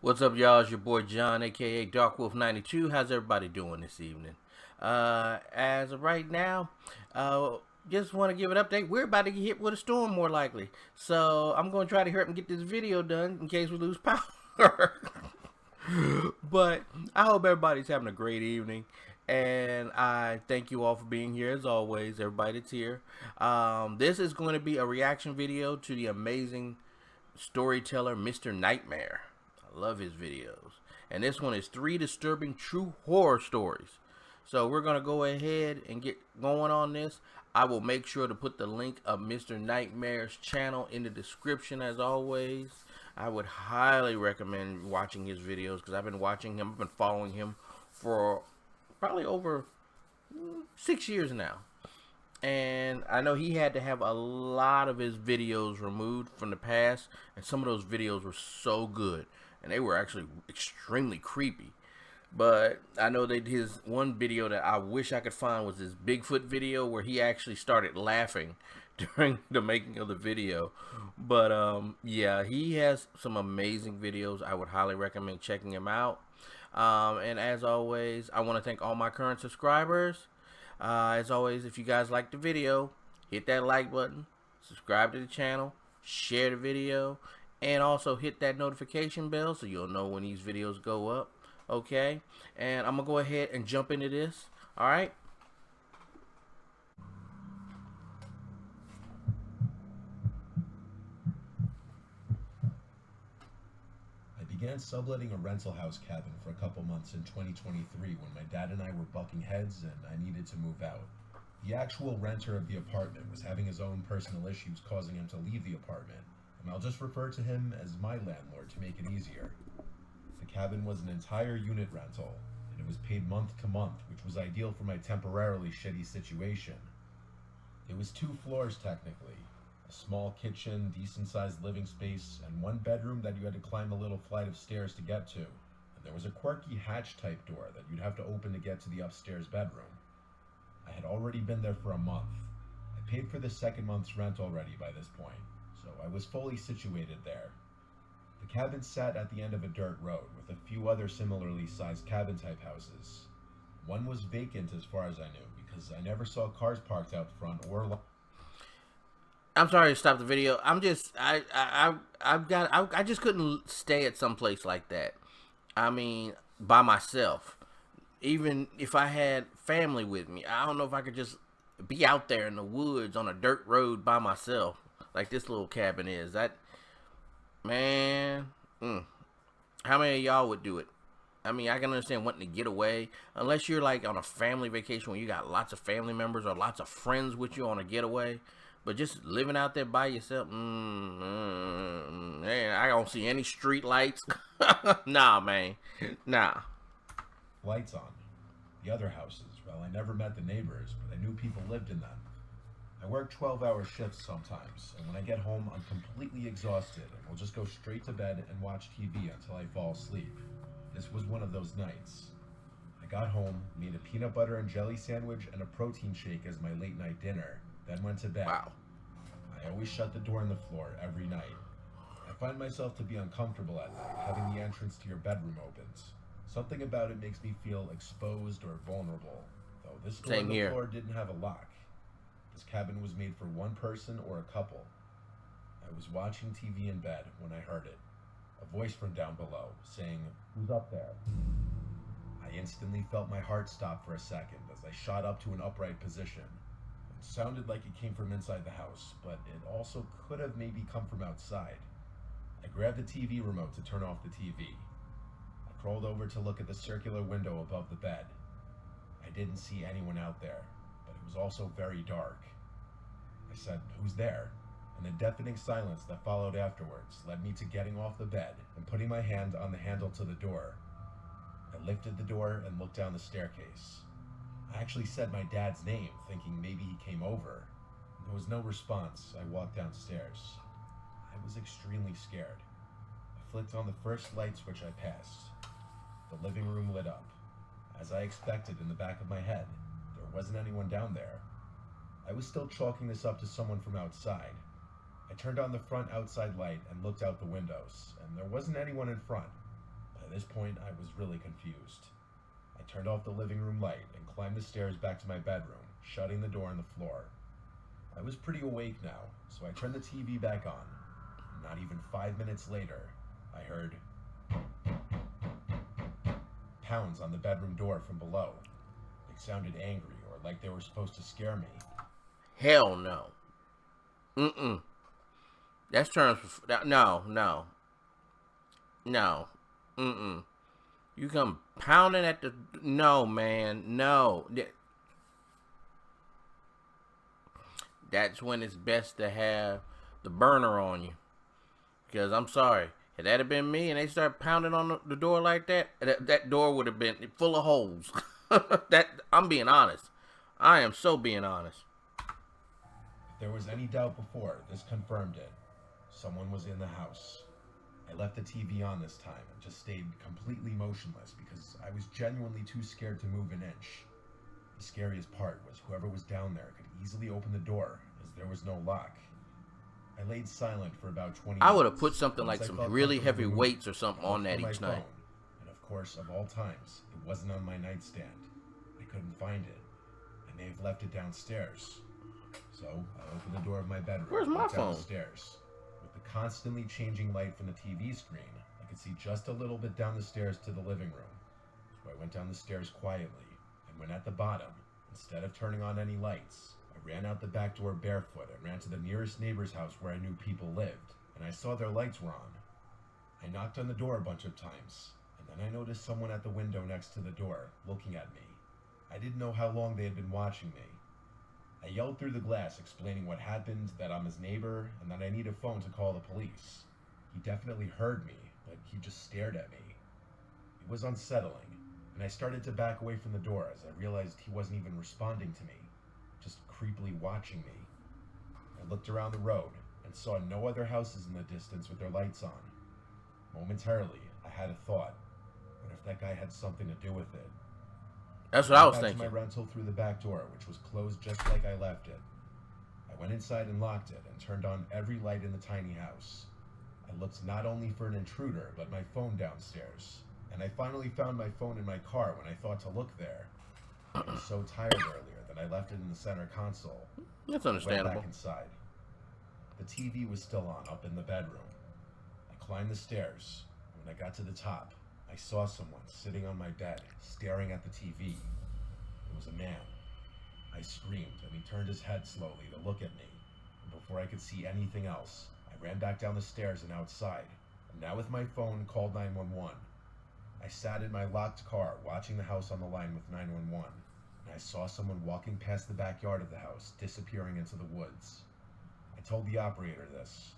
What's up, y'all? It's your boy John, aka Dark Wolf 92. How's everybody doing this evening? As of right now, uh, just want to give an update. We're about to get hit with a storm, more likely. So I'm going to try to hurry up and get this video done in case we lose power. But I hope everybody's having a great evening. And I thank you all for being here, as always, everybody that's here. This is going to be a reaction video to the amazing storyteller, Mr. Nightmare. I love his videos. And this one is 3 disturbing true horror stories. So we're going to go ahead and get going on this. I will make sure to put the link of Mr. Nightmare's channel in the description as always. I would highly recommend watching his videos because I've been watching him. I've been following him for probably over 6 years now. And I know he had to have a lot of his videos removed from the past, and some of those videos were so good, and they were actually extremely creepy. But I know that his one video that I wish I could find was his Bigfoot video where he actually started laughing during the making of the video. But yeah, he has some amazing videos. I would highly recommend checking him out. And as always, I want to thank all my current subscribers. As always, if you guys like the video, hit that like button, subscribe to the channel, share the video, and also hit that notification bell so you'll know when these videos go up. Okay, and I'm gonna go ahead and jump into this. All right. I began subletting a rental house cabin for a couple months in 2023 when my dad and I were bucking heads and I needed to move out. The actual renter of the apartment was having his own personal issues causing him to leave the apartment, and I'll just refer to him as my landlord to make it easier. The cabin was an entire unit rental, and it was paid month to month, which was ideal for my temporarily shitty situation. It was 2 floors technically, a small kitchen, decent sized living space, and one bedroom that you had to climb a little flight of stairs to get to. And there was a quirky hatch type door that you'd have to open to get to the upstairs bedroom. I had already been there for a month. I paid for the second month's rent already by this point, so I was fully situated there. The cabin sat at the end of a dirt road with a few other similarly sized cabin type houses. One was vacant as far as I knew because I never saw cars parked out front or. I'm sorry to stop the video. I just couldn't stay at some place like that. I mean, by myself. Even if I had family with me, I don't know if I could just be out there in the woods on a dirt road by myself, like this little cabin is. That man, how many of y'all would do it? I mean, I can understand wanting to get away, unless you're like on a family vacation where you got lots of family members or lots of friends with you on a getaway. But just living out there by yourself, man, I don't see any street lights. Nah, man, nah. Lights on. The other houses, well, I never met the neighbors, but I knew people lived in them. I work 12-hour shifts sometimes, and when I get home, I'm completely exhausted and will just go straight to bed and watch TV until I fall asleep. This was one of those nights. I got home, made a peanut butter and jelly sandwich and a protein shake as my late night dinner, then went to bed. Wow. I always shut the door on the floor every night. I find myself to be uncomfortable at night, having the entrance to your bedroom opens. Something about it makes me feel exposed or vulnerable, though this door on the floor didn't have a lock. This cabin was made for one person or a couple. I was watching TV in bed when I heard it. A voice from down below, saying, "Who's up there?" I instantly felt my heart stop for a second as I shot up to an upright position. It sounded like it came from inside the house, but it also could have maybe come from outside. I grabbed the TV remote to turn off the TV. I crawled over to look at the circular window above the bed. I didn't see anyone out there, but it was also very dark. I said, "Who's there?" And the deafening silence that followed afterwards led me to getting off the bed and putting my hand on the handle to the door. I lifted the door and looked down the staircase. I actually said my dad's name, thinking maybe he came over. There was no response. I walked downstairs. I was extremely scared. I flicked on the first light switch I passed. The living room lit up. As I expected in the back of my head, there wasn't anyone down there. I was still chalking this up to someone from outside. I turned on the front outside light and looked out the windows, and there wasn't anyone in front. By this point, I was really confused. I turned off the living room light and climbed the stairs back to my bedroom, shutting the door on the floor. I was pretty awake now, so I turned the TV back on. Not even 5 minutes later, I heard pounds on the bedroom door from below. They sounded angry or like they were supposed to scare me. Hell no. Mm-mm. That's terms. No. Mm-mm. You come pounding at the... No, man. No. That's when it's best to have the burner on you. Because I'm sorry. If that had been me and they start pounding on the door like that, that door would have been full of holes. I'm being honest. I am so being honest. If there was any doubt before, this confirmed it. Someone was in the house. I left the TV on this time and just stayed completely motionless because I was genuinely too scared to move an inch. The scariest part was whoever was down there could easily open the door as there was no lock. I laid silent for about 20 minutes. I would have put something like some really heavy weights or something on that each night. And of course, of all times, it wasn't on my nightstand. I couldn't find it. I may have left it downstairs. So I opened the door of my bedroom. Where's my phone? Downstairs. With the constantly changing light from the TV screen, I could see just a little bit down the stairs to the living room. So I went down the stairs quietly, and when at the bottom, instead of turning on any lights, I ran out the back door barefoot and ran to the nearest neighbor's house where I knew people lived, and I saw their lights were on. I knocked on the door a bunch of times, and then I noticed someone at the window next to the door, looking at me. I didn't know how long they had been watching me. I yelled through the glass, explaining what happened, that I'm his neighbor, and that I need a phone to call the police. He definitely heard me, but he just stared at me. It was unsettling, and I started to back away from the door as I realized he wasn't even responding to me, just creepily watching me. I looked around the road and saw no other houses in the distance with their lights on. Momentarily, I had a thought. What if that guy had something to do with it? That's what I was back thinking. To my rental through the back door, which was closed just like I left it. I went inside and locked it and turned on every light in the tiny house. I looked not only for an intruder, but my phone downstairs. And I finally found my phone in my car when I thought to look there. I was so tired earlier that I left it in the center console. That's understandable. I went back inside. The TV was still on up in the bedroom. I climbed the stairs. When I got to the top, I saw someone sitting on my bed, staring at the TV. It was a man. I screamed, and he turned his head slowly to look at me. And before I could see anything else, I ran back down the stairs and outside, and now with my phone called 911. I sat in my locked car, watching the house on the line with 911, and I saw someone walking past the backyard of the house, disappearing into the woods. I told the operator this.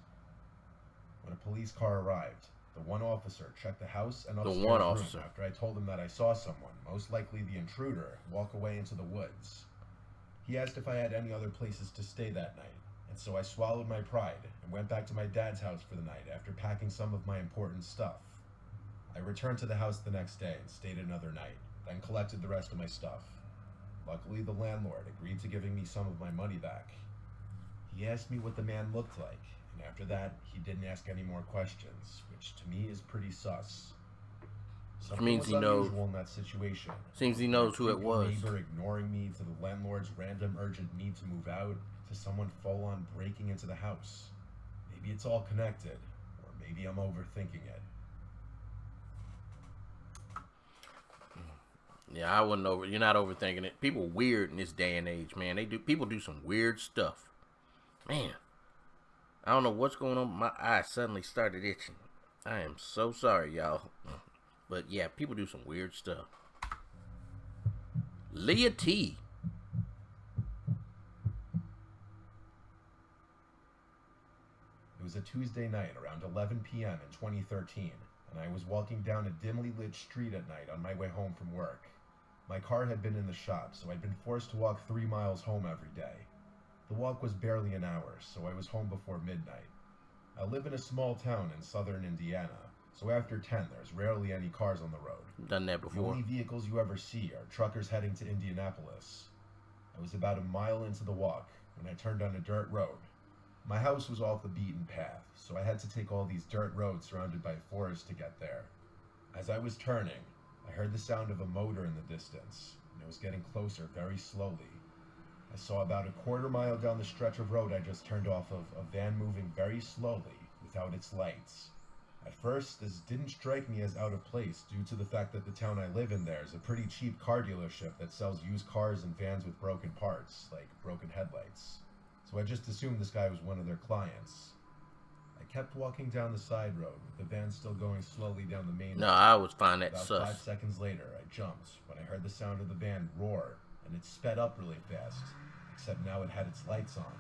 When a police car arrived, the one officer checked the house and upstairs room after I told him that I saw someone, most likely the intruder, walk away into the woods. He asked if I had any other places to stay that night, and so I swallowed my pride and went back to my dad's house for the night after packing some of my important stuff. I returned to the house the next day and stayed another night, then collected the rest of my stuff. Luckily, the landlord agreed to giving me some of my money back. He asked me what the man looked like, and after that, he didn't ask any more questions, which to me is pretty sus. Something means he knows. In that situation. Seems he knows who it was. Neighbor ignoring me, to the landlord's random urgent need to move out, to someone full-on breaking into the house. Maybe it's all connected, or maybe I'm overthinking it. Yeah, I wouldn't You're not overthinking it. People weird in this day and age, man. People do some weird stuff. Man, I don't know what's going on. My eye suddenly started itching. I am so sorry, y'all. But yeah, people do some weird stuff. Leah T. It was a Tuesday night around 11 p.m. in 2013, and I was walking down a dimly lit street at night on my way home from work. My car had been in the shop, so I'd been forced to walk 3 miles home every day. The walk was barely an hour, so I was home before midnight. I live in a small town in southern Indiana, so after 10 there's rarely any cars on the road. Done that before. The only vehicles you ever see are truckers heading to Indianapolis. I was about a mile into the walk when I turned on a dirt road. My house was off the beaten path, so I had to take all these dirt roads surrounded by forest to get there. As I was turning, I heard the sound of a motor in the distance, and it was getting closer very slowly. I saw about a quarter mile down the stretch of road I just turned off of a van moving very slowly without its lights. At first, this didn't strike me as out of place due to the fact that the town I live in there is a pretty cheap car dealership that sells used cars and vans with broken parts, like broken headlights. So I just assumed this guy was one of their clients. I kept walking down the side road, with the van still going slowly down the main No, road. I always find that About sus. 5 seconds later, I jumped when I heard the sound of the van roar, and it sped up really fast, except now it had its lights on.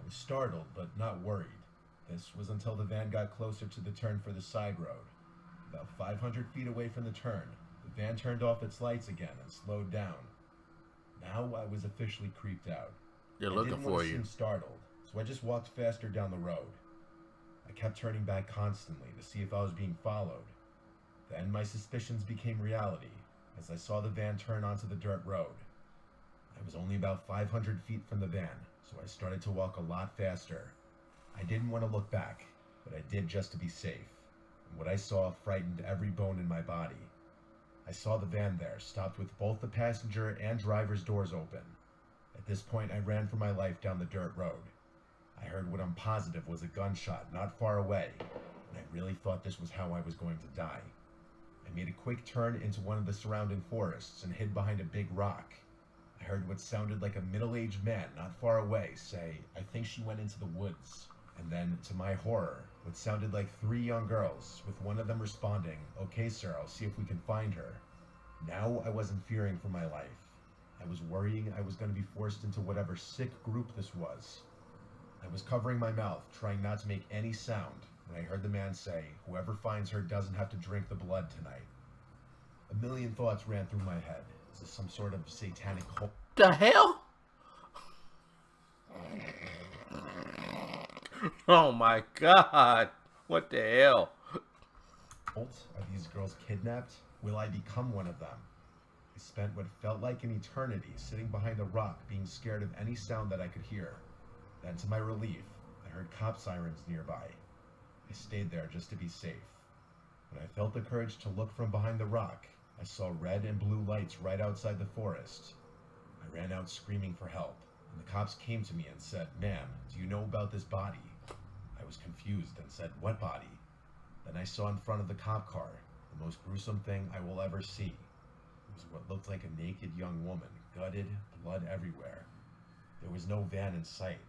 I was startled, but not worried. This was until the van got closer to the turn for the side road. About 500 feet away from the turn, the van turned off its lights again and slowed down. Now I was officially creeped out. They're I looking didn't want for to you. seem startled, so I just walked faster down the road. I kept turning back constantly to see if I was being followed. Then my suspicions became reality as I saw the van turn onto the dirt road. I was only about 500 feet from the van, so I started to walk a lot faster. I didn't want to look back, but I did just to be safe. And what I saw frightened every bone in my body. I saw the van there, stopped with both the passenger and driver's doors open. At this point, I ran for my life down the dirt road. I heard what I'm positive was a gunshot not far away, and I really thought this was how I was going to die. I made a quick turn into one of the surrounding forests and hid behind a big rock. I heard what sounded like a middle-aged man not far away say, "I think she went into the woods." And then, to my horror, what sounded like 3 young girls, with one of them responding, "Okay, sir, I'll see if we can find her." Now I wasn't fearing for my life. I was worrying I was going to be forced into whatever sick group this was. I was covering my mouth, trying not to make any sound, when I heard the man say, "Whoever finds her doesn't have to drink the blood tonight." A million thoughts ran through my head. Is this some sort of satanic cult? The hell? Oh my god. What the hell? Are these girls kidnapped? Will I become one of them? I spent what felt like an eternity sitting behind a rock, being scared of any sound that I could hear. Then, to my relief, I heard cop sirens nearby. I stayed there just to be safe. When I felt the courage to look from behind the rock, I saw red and blue lights right outside the forest. I ran out screaming for help, and the cops came to me and said, "Ma'am, do you know about this body?" I was confused and said, "What body?" Then I saw in front of the cop car the most gruesome thing I will ever see. It was what looked like a naked young woman, gutted, blood everywhere. There was no van in sight.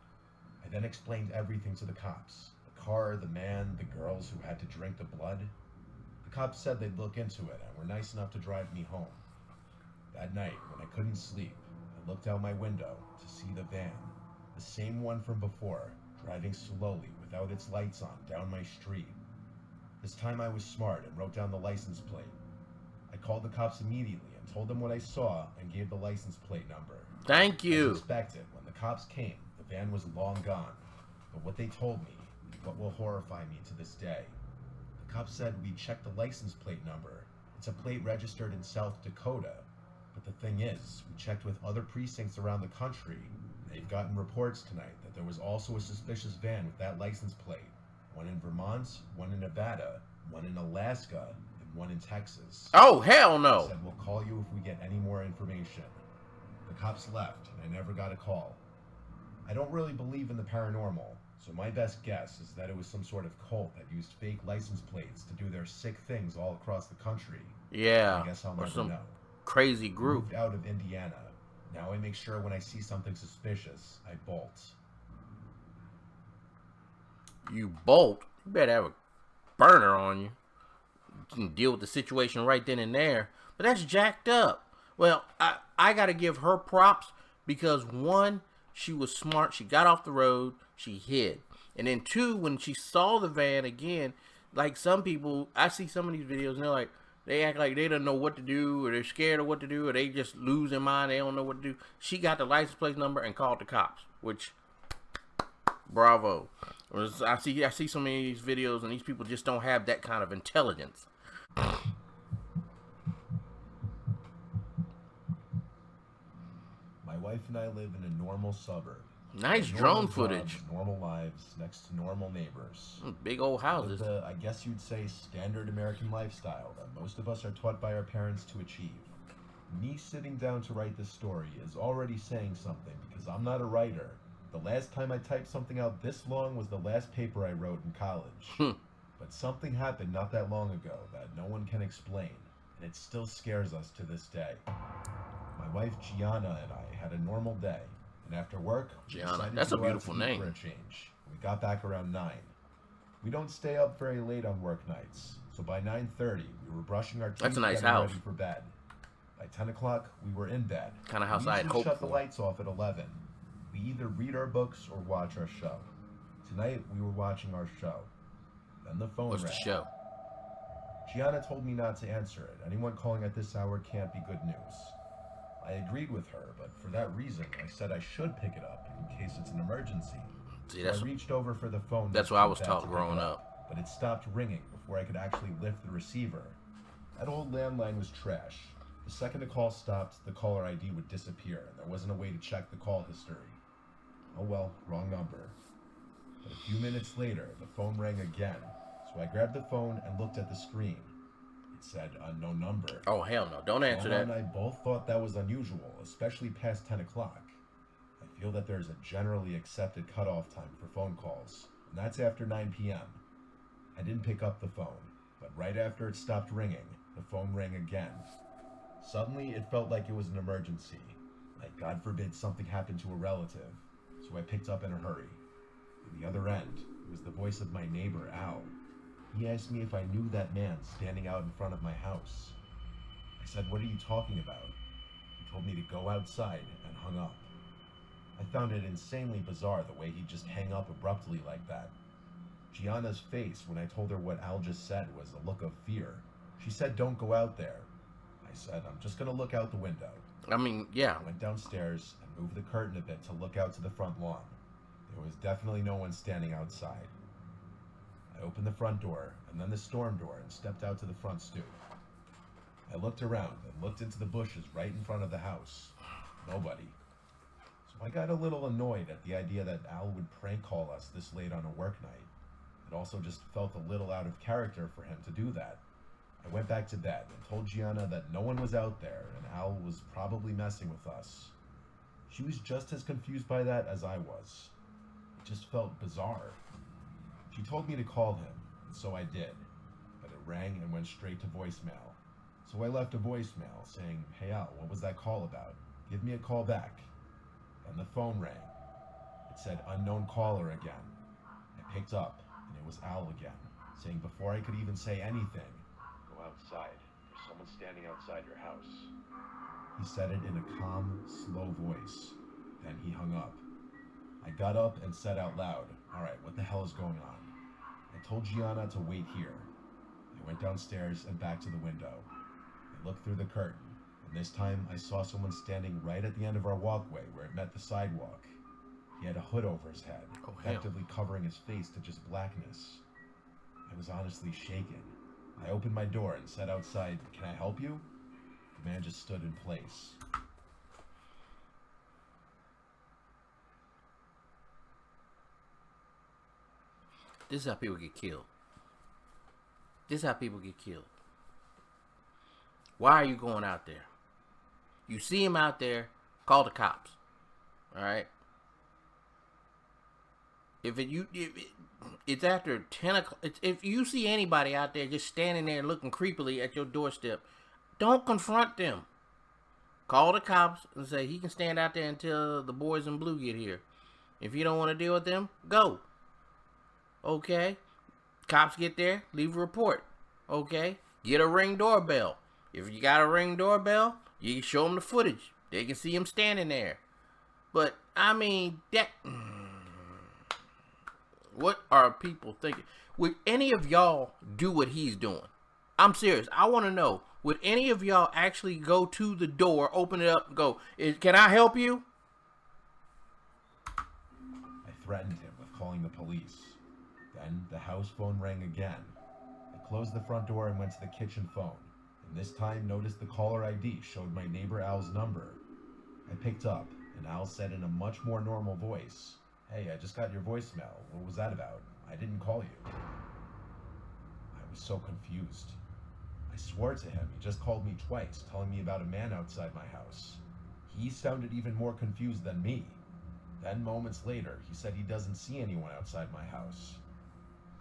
I then explained everything to the cops. The car, the man, the girls who had to drink the blood. The cops said they'd look into it and were nice enough to drive me home. That night, when I couldn't sleep, I looked out my window to see the van, the same one from before, driving slowly without its lights on down my street. This time I was smart and wrote down the license plate. I called the cops immediately and told them what I saw and gave the license plate number. Thank As you. expected, when the cops came, the van was long gone. But what they told me is what will horrify me to this day. The cops said we checked the license plate number. It's a plate registered in South Dakota. But the thing is, we checked with other precincts around the country. They've gotten reports tonight that there was also a suspicious van with that license plate. One in Vermont, one in Nevada, one in Alaska, and one in Texas. Oh, hell They no. said we'll call you if we get any more information. The cops left, and I never got a call. I don't really believe in the paranormal, so my best guess is that it was some sort of cult that used fake license plates to do their sick things all across the country. Yeah. I guess I'll Or never some know. crazy I group. moved out of Indiana. Now I make sure when I see something suspicious, I bolt. You bolt. You better have a burner on you. You can deal with the situation right then and there. But that's jacked up. Well, I got to give her props because one, she was smart. She got off the road. She hid. And then two, when she saw the van again, like some people, I see some of these videos and they're like, they act like they don't know what to do or they're scared of what to do or they just lose their mind. They don't know what to do. She got the license plate number and called the cops, which, bravo. I see so many of these videos and these people just don't have that kind of intelligence. My wife and I live in a normal suburb, Nice had normal drone jobs, footage. normal lives, next to normal neighbors. Big old We lived houses. the, I guess you'd say, standard American lifestyle that most of us are taught by our parents to achieve. Me sitting down to write this story is already saying something because I'm not a writer. The last time I typed something out this long was the last paper I wrote in college. But something happened not that long ago that no one can explain, and it still scares us to this day. My wife Gianna and I had a normal day, and after work, we Gianna. decided That's to a go out to beautiful eat name. for a change. We got back around 9. We don't stay up very late on work nights, so by 9:30 we were brushing our teeth, That's a nice getting house. ready for bed. By 10 o'clock we were in bed. Kind of house We I'd usually hope shut the for. lights off at 11. We either read our books or watch our show. Tonight we were watching our show. Then the phone What's the rang. show? Gianna told me not to answer it. Anyone calling at this hour can't be good news. I agreed with her, but for that reason, I said I should pick it up in case it's an emergency. See, So I reached over for the phone. that's next what to I the was bed taught to pick growing it up. but it stopped ringing before I could actually lift the receiver. That old landline was trash. The second the call stopped, the caller ID would disappear, and there wasn't a way to check the call history. Oh well, wrong number. But a few minutes later, the phone rang again, so I grabbed the phone and looked at the screen. It said unknown number. Oh, hell no. Don't answer Gianna and that. I both thought that was unusual, especially past 10 o'clock. I feel that there's a generally accepted cutoff time for phone calls, and that's after 9 p.m. I didn't pick up the phone, but right after it stopped ringing, the phone rang again. Suddenly, it felt like it was an emergency, like God forbid something happened to a relative, so I picked up in a hurry. On the other end, it was the voice of my neighbor, Al. He asked me if I knew that man standing out in front of my house. I said, "What are you talking about?" He told me to go outside and hung up. I found it insanely bizarre the way he'd just hang up abruptly like that. Gianna's face when I told her what Al just said was a look of fear. She said, "Don't go out there." I said, "I'm just gonna look out the window." I mean, yeah. I went downstairs and moved the curtain a bit to look out to the front lawn. There was definitely no one standing outside. I opened the front door and then the storm door and stepped out to the front stoop. I looked around and looked into the bushes right in front of the house. Nobody. So I got a little annoyed at the idea that Al would prank call us this late on a work night. It also just felt a little out of character for him to do that. I went back to bed and told Gianna that no one was out there and Al was probably messing with us. She was just as confused by that as I was. It just felt bizarre. She told me to call him, and so I did, but it rang and went straight to voicemail. So I left a voicemail saying, "Hey Al, what was that call about? Give me a call back." Then the phone rang. It said unknown caller again. I picked up, and it was Al again, saying before I could even say anything, "Go outside. There's someone standing outside your house." He said it in a calm, slow voice. Then he hung up. I got up and said out loud, "All right, what the hell is going on?" I told Gianna to wait here. I went downstairs and back to the window. I looked through the curtain, and this time I saw someone standing right at the end of our walkway where it met the sidewalk. He had a hood over his head, Oh, hell. effectively covering his face to just blackness. I was honestly shaken. I opened my door and said outside, "Can I help you?" The man just stood in place. This is how people get killed. This is how people get killed. Why are you going out there? You see him out there, call the cops. All right. It's after 10 o'clock. If you see anybody out there just standing there looking creepily at your doorstep, don't confront them. Call the cops and say he can stand out there until the boys in blue get here. If you don't want to deal with them, go. Okay? Cops get there, leave a report. Okay? Get a Ring doorbell. If you got a Ring doorbell, you can show them the footage. They can see him standing there. But, I mean, what are people thinking? Would any of y'all do what he's doing? I'm serious. I want to know. Would any of y'all actually go to the door, open it up, and go, "Can I help you?" I threatened him with calling the police. Then the house phone rang again. I closed the front door and went to the kitchen phone, and this time noticed the caller ID showed my neighbor Al's number. I picked up, and Al said in a much more normal voice, "Hey, I just got your voicemail. What was that about? I didn't call you." I was so confused. I swore to him he just called me twice, telling me about a man outside my house. He sounded even more confused than me. Then, moments later, he said he doesn't see anyone outside my house.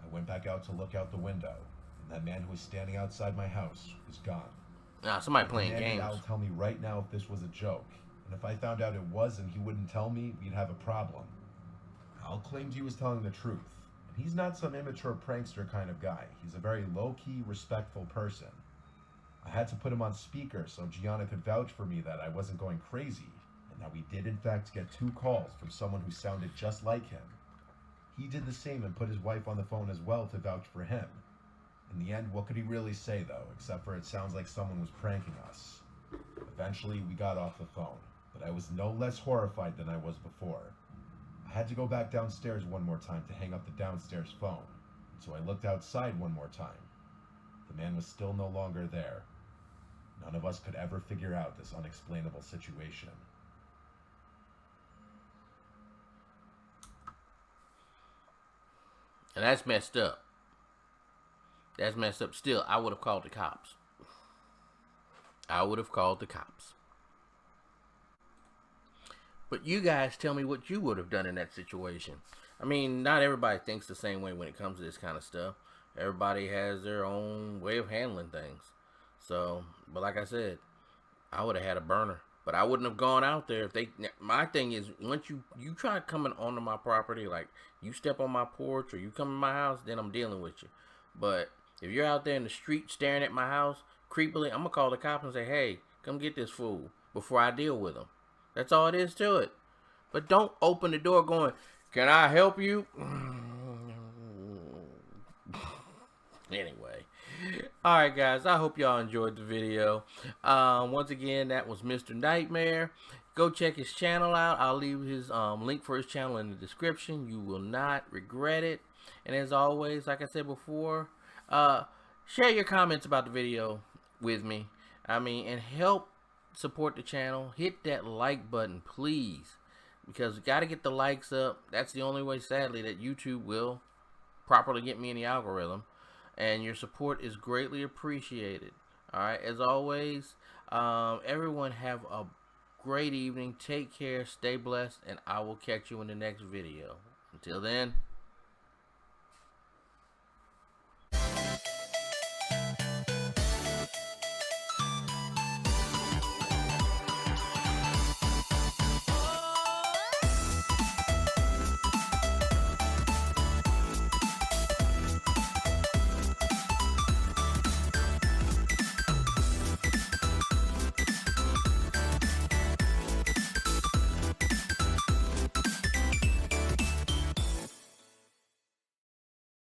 I went back out to look out the window, and that man who was standing outside my house was gone. Nah, somebody I playing demanded games. Al tell me right now if this was a joke, and if I found out it was and he wouldn't tell me, we'd have a problem. Al claimed he was telling the truth, and he's not some immature prankster kind of guy. He's a very low-key, respectful person. I had to put him on speaker so Gianna could vouch for me that I wasn't going crazy, and that we did in fact get 2 calls from someone who sounded just like him. He did the same and put his wife on the phone as well to vouch for him. In the end, what could he really say though, except for it sounds like someone was pranking us. Eventually, we got off the phone, but I was no less horrified than I was before. I had to go back downstairs one more time to hang up the downstairs phone, so I looked outside one more time. The man was still no longer there. None of us could ever figure out this unexplainable situation. And that's messed up. That's messed up. Still, I would have called the cops. I would have called the cops. But you guys tell me what you would have done in that situation. I mean, not everybody thinks the same way when it comes to this kind of stuff. Everybody has their own way of handling things. So, but like I said, I would have had a burner. But I wouldn't have gone out there if they. My thing is, once you try coming onto my property, like you step on my porch or you come in my house, then I'm dealing with you. But if you're out there in the street staring at my house creepily, I'm gonna call the cops and say, "Hey, come get this fool," before I deal with him. That's all it is to it. But don't open the door going, "Can I help you?" Anyway. Alright guys, I hope y'all enjoyed the video. Once again, that was Mr. Nightmare. Go check his channel out. I'll leave his link for his channel in the description. You will not regret it. And as always, like I said before, share your comments about the video with me. And help support the channel. Hit that like button, please. Because we got to get the likes up. That's the only way, sadly, that YouTube will properly get me in the algorithm. And your support is greatly appreciated. Alright, as always, everyone have a great evening. Take care, stay blessed, and I will catch you in the next video. Until then.